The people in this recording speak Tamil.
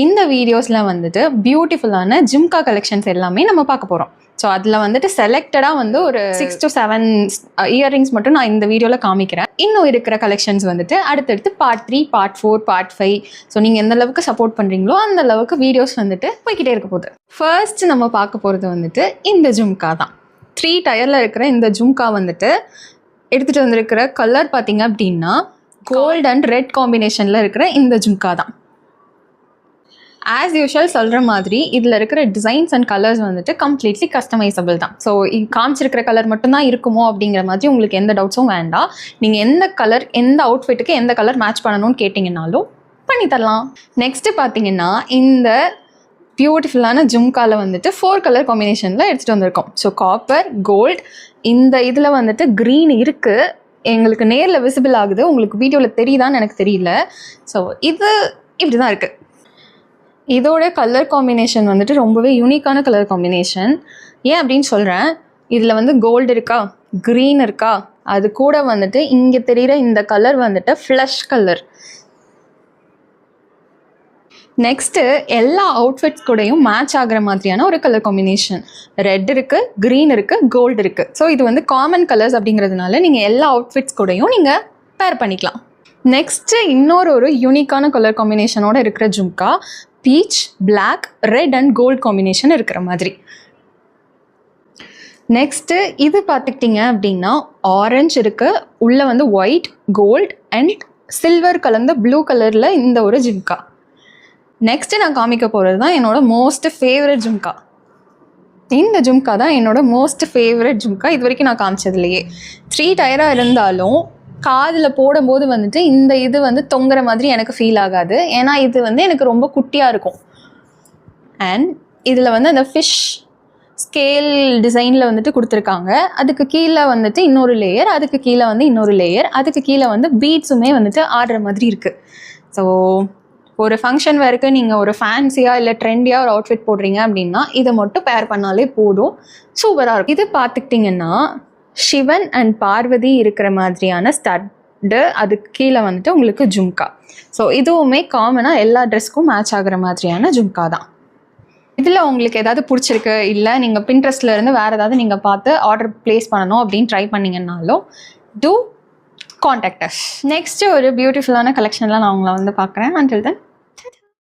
இந்த வீடியோஸில் வந்துட்டு பியூட்டிஃபுல்லான ஜிம்கா கலெக்ஷன்ஸ் எல்லாமே நம்ம பார்க்க போகிறோம். ஸோ அதில் வந்துட்டு செலக்டடாக வந்து ஒரு 6 to 7 இயர்ரிங்ஸ் மட்டும் நான் இந்த வீடியோவில் காமிக்கிறேன். இன்னும் இருக்கிற கலெக்ஷன்ஸ் வந்துட்டு அடுத்தடுத்து பார்ட் 3, பார்ட் 4, பார்ட் 5. ஸோ நீங்கள் எந்த அளவுக்கு சப்போர்ட் பண்ணுறீங்களோ அந்த அளவுக்கு வீடியோஸ் வந்துட்டு போய்கிட்டே இருக்க போகுது. ஃபர்ஸ்ட் நம்ம பார்க்க போகிறது வந்துட்டு இந்த ஜும்கா தான். 3 டயரில் இருக்கிற இந்த ஜும்கா வந்துட்டு எடுத்துகிட்டு வந்திருக்கிற கலர் பார்த்தீங்க அப்படின்னா கோல்ட் அண்ட் ரெட் காம்பினேஷனில் இருக்கிற இந்த ஜும்கா தான். ஆஸ் யூஷுவல் சொல்கிற மாதிரி இதில் இருக்கிற டிசைன்ஸ் அண்ட் கலர்ஸ் வந்துட்டு கம்ப்ளீட்லி கஸ்டமைசபிள் தான். ஸோ காமிச்சிருக்கிற கலர் மட்டும்தான் இருக்குமோ அப்படிங்கிற மாதிரி உங்களுக்கு எந்த டவுட்ஸும் வேண்டாம். நீங்கள் எந்த கலர், எந்த அவுட்ஃபிட்டுக்கு எந்த கலர் மேட்ச் பண்ணணும்னு கேட்டிங்கனாலும் பண்ணி தரலாம். நெக்ஸ்ட்டு பார்த்தீங்கன்னா இந்த பியூட்டிஃபுல்லான ஜும்காவில் வந்துட்டு 4 கலர் காம்பினேஷனில் எடுத்துகிட்டு வந்திருக்கோம். ஸோ காப்பர், கோல்ட், இந்த இதில் வந்துட்டு க்ரீன் இருக்குது. எங்களுக்கு நேரில் விசிபிள் ஆகுது, உங்களுக்கு வீடியோவில் தெரியுதான்னு எனக்கு தெரியல. ஸோ இது இப்படி தான் இருக்குது. இதோட கலர் காம்பினேஷன் வந்துட்டு ரொம்பவே யூனிக்கான கலர் காம்பினேஷன். ஏன் அப்படின்னு சொல்கிறேன், இதில் வந்து கோல்டு இருக்கா, க்ரீன் இருக்கா, அது கூட வந்துட்டு இங்கே தெரிகிற இந்த கலர் வந்துட்டு ஃப்ளஷ் கலர். நெக்ஸ்ட்டு எல்லா அவுட்ஃபிட்ஸ் கூடயும் மேட்ச் ஆகிற மாதிரியான ஒரு கலர் காம்பினேஷன். ரெட் இருக்குது, க்ரீன் இருக்குது, கோல்டு இருக்குது. ஸோ இது வந்து காமன் கலர்ஸ் அப்படிங்கிறதுனால நீங்கள் எல்லா அவுட்ஃபிட்ஸ் கூடயும் நீங்கள் பேர் பண்ணிக்கலாம். நெக்ஸ்ட்டு ஒரு யூனிக்கான கலர் காம்பினேஷனோடு இருக்கிற jhumka, peach, black, red and gold combination இருக்கிற மாதிரி. நெக்ஸ்ட்டு இது பார்த்துக்கிட்டிங்க அப்படின்னா ஆரஞ்சு இருக்குது, உள்ளே வந்து ஒயிட், கோல்ட் அண்ட் சில்வர் கலந்த ப்ளூ கலரில் இந்த ஒரு ஜும்கா. நெக்ஸ்ட்டு நான் காமிக்க போகிறது தான் என்னோட மோஸ்ட் ஃபேவரட் ஜும்கா. இந்த ஜும்கா தான் என்னோட மோஸ்ட் ஃபேவரட் ஜும்கா இது வரைக்கும் நான் காமிச்சதுலையே. 3 டயராக இருந்தாலும் காதில் போடும்போது வந்துட்டு இந்த இது வந்து தொங்குற மாதிரி எனக்கு ஃபீல் ஆகாது. ஏன்னா இது வந்து எனக்கு ரொம்ப குட்டியாக இருக்கும். அண்ட் இதில் வந்து அந்த ஃபிஷ் ஸ்கேல் டிசைனில் வந்துட்டு கொடுத்துருக்காங்க. அதுக்கு கீழே வந்துட்டு இன்னொரு லேயர், அதுக்கு கீழே வந்து இன்னொரு லேயர், அதுக்கு கீழே வந்து பீட்ஸுமே வந்துட்டு ஆடுற மாதிரி இருக்குது. ஸோ ஒரு ஃபங்க்ஷன் வேறுக்கு நீங்கள் ஒரு ஃபேன்சியாக இல்லை ட்ரெண்டியாக ஒரு அவுட்ஃபிட் போடுறீங்க அப்படின்னா இதை மட்டும் பேர் பண்ணாலே போதும், சூப்பராக இருக்கும். இது பார்த்துக்கிட்டிங்கன்னா சிவன் அண்ட் பார்வதி இருக்கிற மாதிரியான ஸ்டட்டு, அதுக்கு கீழே வந்துட்டு உங்களுக்கு ஜும்கா. ஸோ இதுவுமே காமனாக எல்லா ட்ரெஸ்க்கும் மேட்ச் ஆகிற மாதிரியான ஜும்கா தான். இதில் உங்களுக்கு ஏதாவது பிடிச்சிருக்கு, இல்லை நீங்கள் பின்ட்ரெஸ்ட்டில் இருந்து வேறு ஏதாவது நீங்கள் பார்த்து ஆர்டர் ப்ளேஸ் பண்ணணும் அப்படின்னு ட்ரை பண்ணிங்கன்னாலும் டூ காண்டாக்ட் அஸ். நெக்ஸ்ட்டு ஒரு பியூட்டிஃபுல்லான கலெக்ஷன்லாம் நான் உங்களை வந்து பார்க்குறேன். Until then